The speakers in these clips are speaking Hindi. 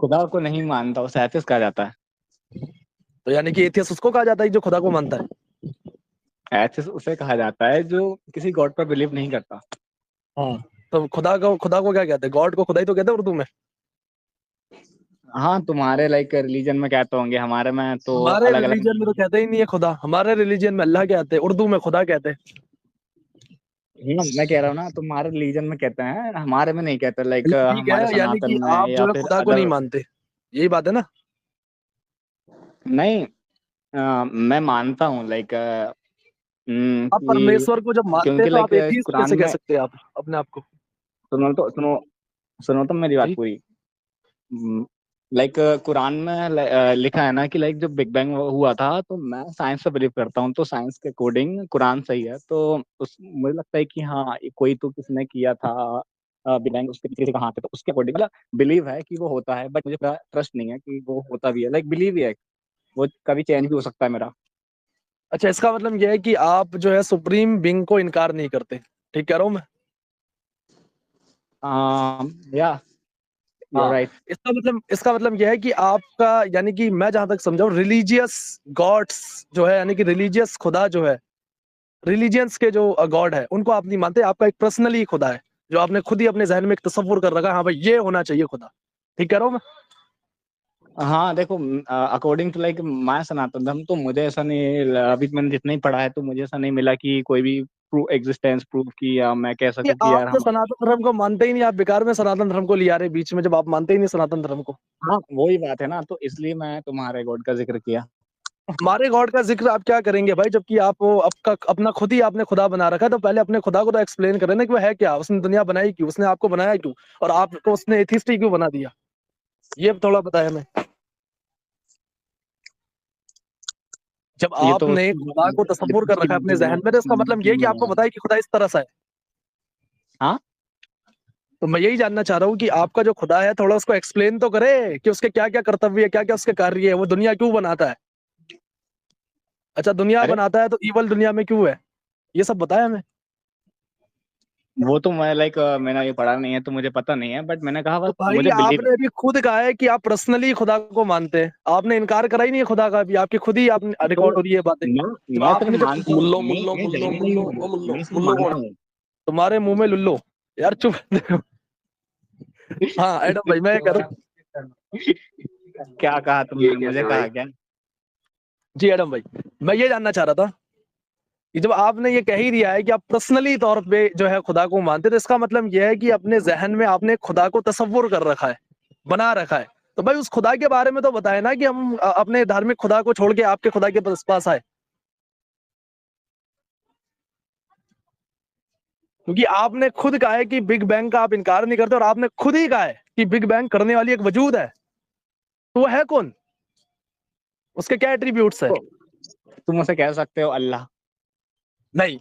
खुदा को नहीं मानता उसे एथिस्ट कहा जाता है। तो यानी कि एथियस्ट उसको कहा जाता है जो खुदा को मानता है। एथिस्ट उसे कहा जाता है जो किसी गॉड पर बिलीव नहीं करता। हाँ, तो खुदा को क्या कहते हैं? गॉड को खुदा ही तो कहते हैं उर्दू में। हाँ, तुम्हारे लाइक रिलीजन में कहते होंगे, हमारे में तो हमारे अलग अलग। रिलीजन में तो कहते ही नहीं है खुदा, हमारे रिलीजन में अल्लाह कहते हैं, उर्दू में खुदा कहते हैं। मैं कह रहा हूँ ना, तुम्हारे रिलीजन में कहते हैं, हमारे में नहीं कहते, लाइक चलिए ठीक हमारे है, यानी सनातन कि में आप या जो है फिर खुदा को नहीं अदर। मानते, यही बात है ना? नहीं, मैं मानता हूँ लाइक आप कि परमेश्वर को जब मानते हैं क्योंकि तो लाइक आप एथियस्ट कुरान कैसे कह में, सकते हैं आप अपने आप को? सुनो तो मेरी बात जी। पूरी। लाइक कुरान में लिखा है ना कि लाइक जब बिग बैंग हुआ था, तो मैं साइंस पे बिलीव करता हूँ, तो साइंस के अकॉर्डिंग कुरान सही है। तो उस मुझे लगता है कि हाँ, ये कोई तो किसने किया था बिग बैंग, उसके पीछे कहाँ थे, तो उसके अकॉर्डिंग मतलब बिलीव है कि वो होता है, बट मुझे पूरा ट्रस्ट नहीं है कि वो होता भी है, लाइक बिलीव ही है। वो कभी चेंज भी हो सकता है मेरा। अच्छा, इसका मतलब यह है कि आप जो है सुप्रीम बीइंग को इनकार नहीं करते, ठीक कह रहा हूँ मैं? या यू हाँ। राइट। इसका मतलब यह है कि आपका, यानी कि मैं जहां तक समझा हूँ, रिलीजियस गॉड्स जो है, यानी कि रिलीजियस खुदा जो है, रिलीजियंस के जो गॉड है उनको आप नहीं मानते, आपका एक पर्सनली खुदा है जो आपने खुद ही अपने जहन में एक तस्वुर कर रखा है, हाँ भाई ये होना चाहिए खुदा, ठीक कह रहा हूँ मैं? हाँ देखो, अकॉर्डिंग टू लाइक माय सनातन धर्म, तो मुझे ऐसा नहीं, अभी मैंने जितना ही पढ़ा है तो मुझे ऐसा नहीं मिला कि कोई भी एग्जिस्टेंस प्रूव की, या मैं कह ये सकूं कि आप यार तो हम। सनातन धर्म को मानते ही नहीं, आप बेकार में सनातन धर्म को लिया रहे बीच में, जब आप मानते ही नहीं सनातन धर्म को। हाँ, वही बात है ना, तो इसलिए मैं तुम्हारे गॉड का जिक्र किया। हमारे गॉड का जिक्र आप क्या करेंगे भाई, जबकि आप वो आपका अपना खुद ही आपने खुदा बना रखा है, तो पहले अपने खुदा को तो एक्सप्लेन करें ना कि वो है क्या, उसने दुनिया बनाई क्यों, उसने आपको बनाया क्यों, और आपको उसने एथिस्ट ही क्यों बना दिया, ये थोड़ा बताया हमें। जब ये तो आपने खुदा को तस्वुर कर रखा है अपने जहन में, तो इसका मतलब ये है कि आपको पता है कि खुदा इस तरह सा है। हाँ, तो मैं यही जानना चाह रहा हूँ कि आपका जो खुदा है थोड़ा उसको एक्सप्लेन तो करे कि उसके क्या क्या कर्तव्य है, क्या क्या उसके कार्य है, वो दुनिया क्यों बनाता है। अच्छा, दुनिया अरे बनाता है तो ईवल दुनिया में क्यों है, ये सब बताया हमें। वो तो मैं लाइक मैंने ये पढ़ा नहीं है तो मुझे पता नहीं है, बट मैंने कहा तो बस भाई मुझे बिलीव। आपने अभी खुद कहा है कि आप पर्सनली खुदा को मानते हैं, आपने इनकार करा ही नहीं है खुदा का, भी आपकी खुद ही आपने तो रिकॉर्ड हो रही है बातें। जब मैं सिर्फ आपने जब मानता हूँ, मुल्लो मुल्लो मैं मुल्लो जानता नहीं मुल्लो हूँ, ओ मुल्लो मैं सिर्फ मुल्लो मानता कौन? हूँ। तुम्हारे मुंह में लुल्लो, यार चुप। हाँ एडम भाई, मैं कह रहा क्या कहा तुमने, मुझे कहा क्या? हूँ जी एडम भाई, मैं ये जानना चाह रहा था कि जब आपने ये कह ही दिया है कि आप पर्सनली तौर पे जो है खुदा को मानते, तो इसका मतलब यह है कि अपने जहन में आपने खुदा को तस्वुर कर रखा है, बना रखा है। तो भाई उस खुदा के बारे में तो बताए ना कि हम अपने धार्मिक खुदा को छोड़ के आपके खुदा के पास आए, क्योंकि आपने खुद कहा है कि बिग बैंग का आप इनकार नहीं करते, और आपने खुद ही कहा है कि बिग बैंग करने वाली एक वजूद है, तो वो है कौन, उसके क्या एट्रीब्यूट्स है? तो तुम उसे कह सकते हो अल्लाह। नहीं।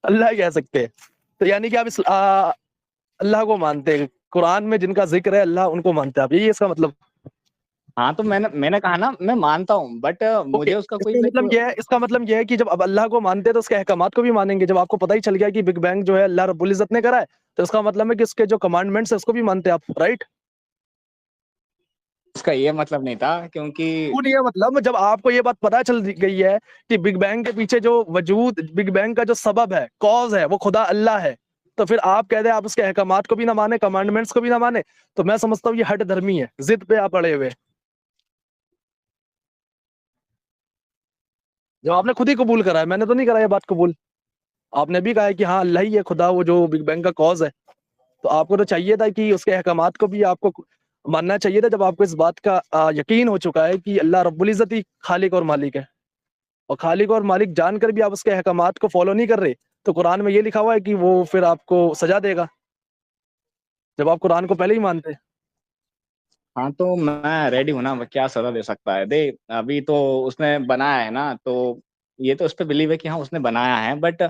अल्लाह कह सकते हैं? तो यानी कि आप अल्लाह को मानते हैं, कुरान में जिनका जिक्र है अल्लाह उनको मानते हैं आप, यही है इसका मतलब? हाँ, तो मैंने कहा ना, मैं मानता हूँ, बट ओके, मुझे उसका कोई इसका लाइक। मतलब यह है, इसका मतलब यह है कि जब अब अल्लाह को मानते हैं तो उसके अहकामात को भी मानेंगे, जब आपको पता ही चल गया कि बिग बैंग जो है अल्लाह रब्बुल इज्जत ने करा है, तो इसका मतलब है कि उसके जो कमांडमेंट्स है उसको भी मानते हैं आप, राइट? उसका ये मतलब नहीं था, क्योंकि वो नहीं है मतलब, जब आपको ये बात पता चल गई है कि बिग बैंग के पीछे जो वजूद, बिग बैंग का जो सबब है, कॉज है, वो खुदा अल्लाह है, तो फिर आप कहते हैं आप उसके अहकामात को भी ना माने, कमांडमेंट्स को भी ना माने, तो मैं समझता हूँ ये हट धर्मी है, जिद पे आप अड़े हुए। जब आपने खुद ही कबूल करा है, मैंने तो नहीं करा ये बात कबूल, आपने भी कहा है कि हाँ अल्लाह ही है खुदा, वो जो बिग बैंग का कॉज है, तो आपको तो चाहिए था कि उसके अहकामात को भी आपको मानना चाहिए था, जब आपको इस बात का यकीन हो चुका है कि अल्लाह रब्बुल इज्जत ही खालिक और मालिक है, और खालिक और मालिक जानकर भी आप उसके अहकामात को फॉलो नहीं कर रहे, तो कुरान में ये लिखा हुआ है कि वो फिर आपको सजा देगा, जब आप कुरान को पहले ही मानते हैं। हाँ, तो मैं रेडी हूँ ना, वो क्या सजा दे सकता है, दे। अभी तो उसने बनाया है ना, तो ये तो उस पर बिलीव है कि हाँ उसने बनाया है, बट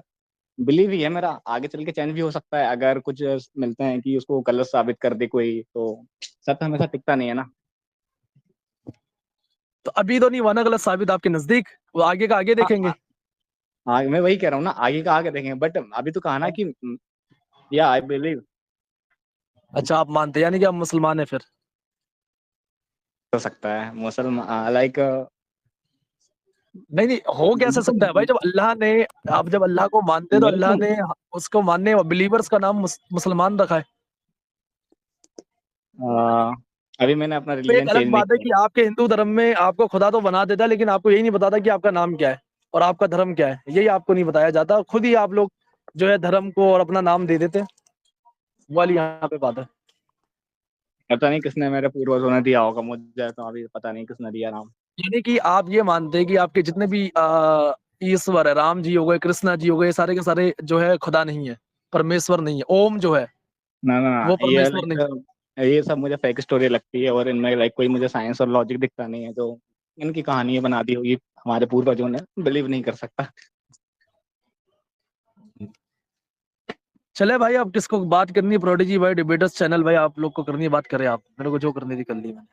बिलीव ही है मेरा, आगे चल के चेंज भी हो सकता है अगर कुछ मिलते हैं कि उसको गलत साबित कर दे कोई, तो सत्य हमेशा टिकता नहीं है ना। तो अभी तो नहीं हुआ ना गलत साबित आपके नजदीक, वो आगे का आगे हाँ, देखेंगे। मैं वही कह रहा हूँ ना, आगे का आगे देखेंगे, बट अभी तो कहा ना कि या आई बिलीव। अच्छा, आप मानते हैं, यानी कि आप मुसलमान है फिर? हो सकता है मुसलमान लाइक नहीं, नहीं, हो कैसे सकता है भाई? जब अल्लाह ने, आप जब अल्लाह को मानते हैं तो मेरे अल्लाह को ने उसको मानने बिलीवर्स का नाम मुसलमान रखा है। अभी मैंने अपना तो एक रिलीजन अलग चेंज नहीं बात है किया। कि आपके हिंदू धर्म में आपको खुदा तो बना देता है, लेकिन आपको यही नहीं बताता कि आपका नाम क्या है और आपका धर्म क्या है। यही आपको नहीं बताया जाता, खुद ही आप लोग जो है धर्म को और अपना नाम दे देते हैं। वो वाली यहाँ पे बात है। पता नहीं किसने मेरे पूर्वजों ने दिया होगा, मुझे तो अभी पता नहीं किसने दिया नाम। यानी कि आप ये मानते हैं कि आपके जितने भी ईश्वर है, राम जी हो गए, कृष्णा जी हो गए, सारे के सारे जो है खुदा नहीं है, परमेश्वर नहीं है, ओम जो है ना ना, वो ये परमेश्वर नहीं लाइक ये सब मुझे फेक स्टोरी लगती है, और इनमें लाइक कोई मुझे साइंस और लॉजिक दिखता नहीं है, जो इनकी कहानी बना दी होगी हमारे पूर्वजों ने, बिलीव नहीं कर सकता। है। चले भाई, अब किसको बात करनी है? प्रोडिजी भाई, डिबेटर्स चैनल भाई, आप लोग को करनी है बात, करें आप। मेरे को जो करनी थी कर ली मैंने।